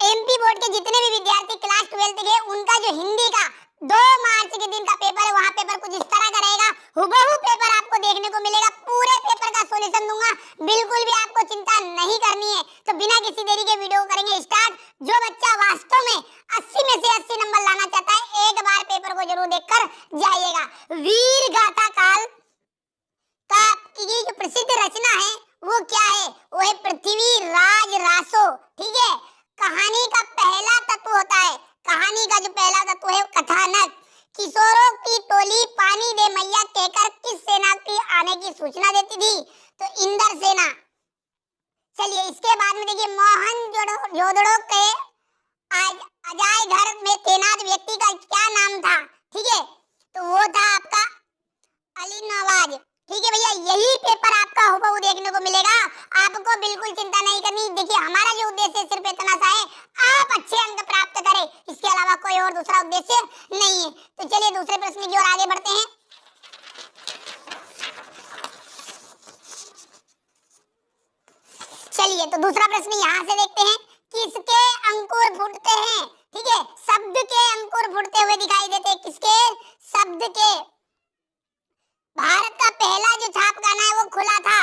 MP board के जितने भी विद्यार्थी क्लास 12 के उनका जो हिंदी का 2 मार्च के दिन का पेपर है, वहाँ पेपर कुछ इस तरह का रहेगा। हुबहू पेपर आपको देखने को मिलेगा। पूरे पेपर का सॉल्यूशन दूंगा, बिल्कुल भी आपको चिंता नहीं करनी है। तो बिना किसी देरी के वीडियो करेंगे स्टार्ट। जो बच्चा वास्तव में 80 में से 80 नंबर लाना चाहता है, एक बार पेपर को जरूर देखकर जाइएगा। वीर गाथा काल का की जो प्रसिद्ध रचना है वो क्या है? वो है पृथ्वीराज रासो। ठीक है, कहानी का पहला तत्व होता है, कहानी का जो पहला तत्व है कथानक। किशोरों की टोली पानी दे मैया कहकर किस सेना की आने की सूचना देती थी? तो इंद्र सेना। चलिए इसके बाद में देखिए, मोहनजोदड़ो के अजाय घर में तैनात व्यक्ति का क्या नाम था? ठीक है, तो वो था आपका अली नवाज। ठीक है भैया, यही पेपर आपका हुबहू देखने को मिलेगा, आपको बिल्कुल चिंता नहीं करनी। देखिए हमारा जो उद्देश्य सिर्फ इतना सा है, आप अच्छे अंक प्राप्त करें, इसके अलावा कोई और दूसरा उद्देश्य नहीं है। तो चलिए दूसरे प्रश्न की ओर आगे बढ़ते हैं। चलिए तो दूसरा प्रश्न यहाँ से देखते हैं, किसके अंकुर फूटते हैं? ठीक है, शब्द के अंकुर फूटते हुए दिखाई देते हैं। किसके? शब्द के। भारत का पहला जो छापखाना है वो खुला था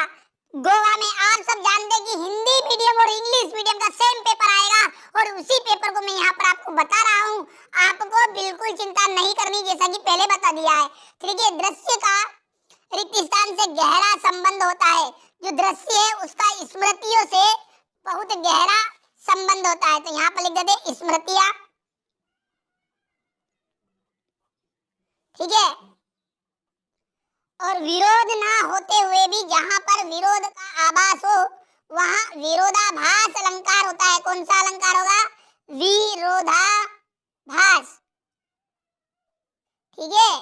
गोवा में। आप सब जानते हैं कि हिंदी मीडियम और इंग्लिश मीडियम का सेम पेपर आएगा, और उसी पेपर को मैं यहाँ पर आपको बता रहा हूँ। आपको बिल्कुल चिंता नहीं करनी, जैसा कि पहले बता दिया है। ठीक है, दृश्य का रिक्त स्थान से गहरा संबंध होता है। जो दृश्य है उसका स्मृतियों से बहुत गहरा संबंध होता है। तो यहाँ पर लिख देते स्मृतियां। ठीक है, और विरोध ना होते हुए भी जहां पर विरोध का आभास हो वहां विरोधाभास अलंकार होता है। कौन सा अलंकार होगा? विरोधाभास। ठीक है,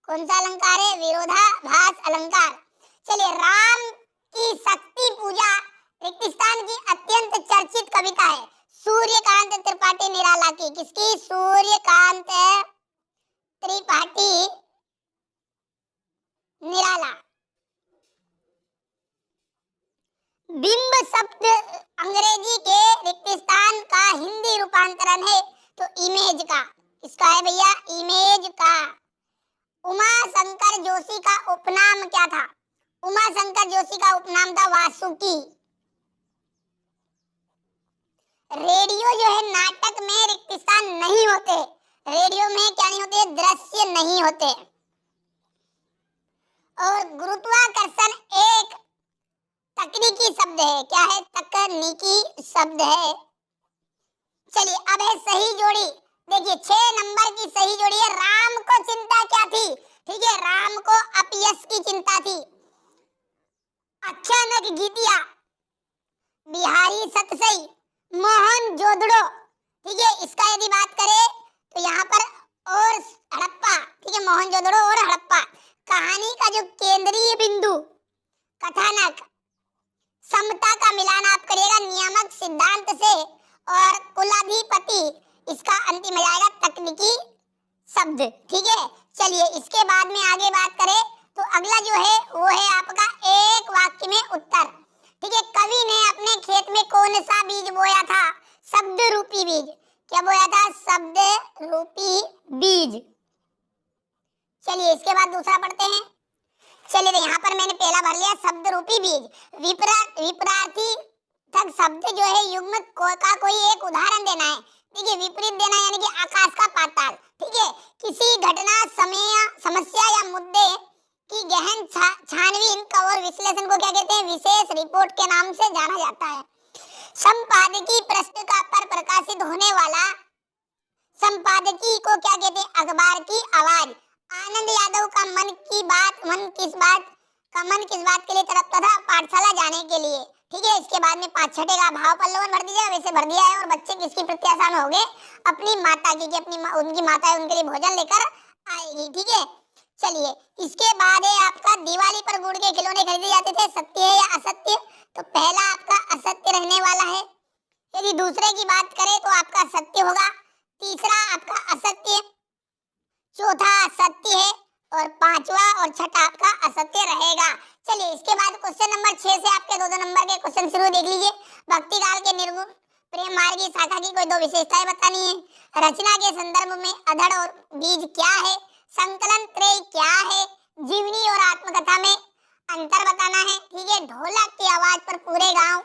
कौन सा अलंकार है? विरोधाभास अलंकार। चलिए, राम की शक्ति पूजा रिक्त स्थान की अत्यंत चर्चित कविता है सूर्यकांत त्रिपाठी निराला की। किसकी? सूर्यकांत त्रिपाठी निराला। बिंब शब्द अंग्रेजी के रिक्त स्थान का हिंदी रूपांतरण है, तो इमेज का। किसका है भैया? इमेज का। उमा शंकर जोशी का उपनाम क्या था? उमा शंकर जोशी का उपनाम था वासुकी। रेडियो जो है नाटक में रिक्त स्थान नहीं होते। रेडियो में क्या नहीं होते? दृश्य नहीं होते। और गुरुत्वाकर्षण एक तकनीकी शब्द है। क्या है? तकनीकी शब्द है। चलिए अब है सही जोड़ी। देखिए 6 नंबर की सही जोड़ी है। राम को चिंता क्या थी? ठीक है, राम को अपयश की चिंता थी। अचानक गीतिया, बिहारी सतसई, मोहनजोदड़ो। ठीक है, इसका यदि बात करें तो यहाँ पर और हड़प्पा। ठीक है, मोहनजोदड़ो और हड़प्पा। कहानी का जो केंद्रीय बिंदु कथानक समता का मिलान आप करिएगा नियामक सिद्धांत से, और कुलाधिपति इसका अंतिम आ जाएगा तकनीकी शब्द। ठीक है, चलिए इसके बाद में आगे बात करें तो अगला जो है वो है आपका एक वाक्य में उत्तर। ठीक है, कवि ने अपने खेत में कौन सा बीज बोया था? शब्द रूपी बीज। क्या बोया था? शब्द रूपी बीज। चलिए इसके बाद दूसरा पढ़ते हैं। चलिए तो यहाँ पर मैंने पहला भर लिया शब्द रूपी बीज। विपरार्थी तक शब्द जो है युग्म का कोई एक उदाहरण देना है। ठीक है, विपरीत देना यानी कि आकाश का पाताल। ठीक है, किसी घटना समस्या या मुद्दे की गहन छानबीन का और विश्लेषण को क्या कहते हैं? विशेष रिपोर्ट के नाम से जाना जाता है। संपादकीय पृष्ठिका पर प्रकाशित होने वाला संपादकीय को क्या कहते हैं? अखबार की आवाज। आनंद यादव का मन किस बात के लिए तड़पता था? पाठशाला जाने के लिए। ठीक है, इसके बाद में 5 का भाव पल्लवन भर दीजिए, वैसे भर दिया है। और बच्चे किसकी प्रत्याशा में हो गए? अपनी माता की, उनकी माता है उनके लिए भोजन लेकर आएगी। ठीक है, चलिए इसके बाद है आपका दिवाली पर गुड़ के खिलौने खरीदे जाते थे, सत्य है या असत्य? तो पहला आपका असत्य रहने वाला है। यदि दूसरे की बात करें तो आपका सत्य होगा। तीसरा आपका असत्य, चौथा सत्य है, और 5वां और 6ठा आपका असत्य रहेगा। चलिए इसके बाद क्वेश्चन नंबर 6 से आपके 2-2 नंबर के क्वेश्चन शुरू देख लीजिए। भक्ति काल के निर्गुण प्रेम मार्गी शाखा की कोई दो विशेषताएं बतानी है, रचना के संदर्भ में अधड़ और बीज क्या है, संकलन त्रय क्या है, जीवनी और आत्मकथा में अंतर बताना है। ठीक है, ढोलक की आवाज पर पूरे गांव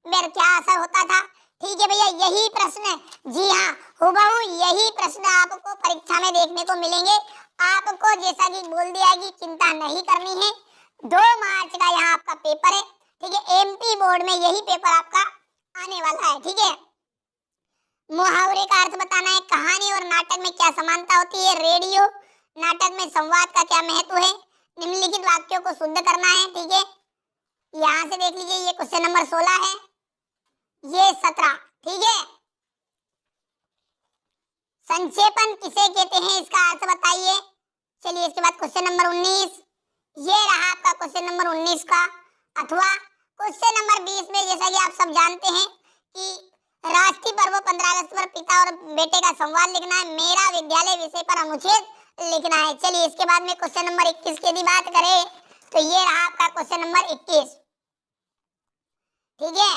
में क्या असर होता था। ठीक है भैया, यही प्रश्न, जी हाँ हुबहू यही प्रश्न आपको परीक्षा में देखने को मिलेंगे। आपको जैसा कि बोल दिया है कि चिंता नहीं करनी है। 2 मार्च का यहाँ आपका पेपर है। ठीक है, एमपी बोर्ड में यही पेपर आपका आने वाला है। ठीक है, मुहावरे का अर्थ बताना है, कहानी और नाटक में क्या समानता होती है, रेडियो नाटक में संवाद का क्या महत्व है, निम्नलिखित वाक्यों को शुद्ध करना है। ठीक है, यहाँ से देख लीजिए, ये क्वेश्चन नंबर 16 है, ये 17। ठीक है, संक्षेपण किसे कहते हैं, इसका अर्थ बताइए। चलिए इसके बाद क्वेश्चन नंबर 19, ये रहा आपका क्वेश्चन नंबर 19 का। अथवा क्वेश्चन नंबर 20 में जैसा कि आप सब जानते हैं कि राष्ट्रीय पर्व 15 अगस्त पर पिता और बेटे का संवाद लिखना है, मेरा विद्यालय विषय पर अनुच्छेद लिखना है। चलिए इसके बाद में क्वेश्चन नंबर 21 की यदि बात करें तो ये रहा आपका क्वेश्चन नंबर 21। ठीक है,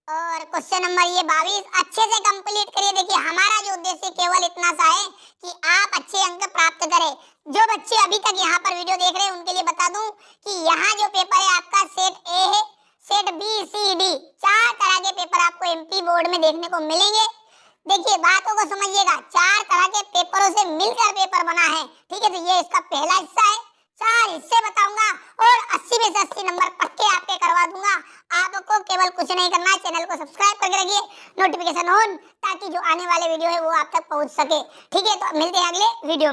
और क्वेश्चन नंबर ये 22 अच्छे से कंप्लीट करिए। देखिए हमारा जो उद्देश्य केवल इतना सा है कि आप अच्छे अंक प्राप्त करें। जो बच्चे अभी तक यहाँ पर वीडियो देख रहे हैं उनके लिए बता दूं कि यहाँ जो पेपर है आपका सेट ए है, सेट बी सी डी 4 तरह के पेपर आपको एमपी बोर्ड में देखने को मिलेंगे। देखिए बातों को समझिएगा, 4 तरह के पेपरों से मिलकर पेपर बना है। ठीक है, तो ये इसका पहला हिस्सा है, 4 हिस्से बताऊंगा और 80 में से 80 नंबर पक्के आपके करवा दूंगा। आपको केवल कुछ नहीं करना है, चैनल को सब्सक्राइब करके रखिए, नोटिफिकेशन ऑन, ताकि जो आने वाले वीडियो है वो आप तक पहुंच सके। ठीक है, तो मिलते हैं अगले वीडियो में।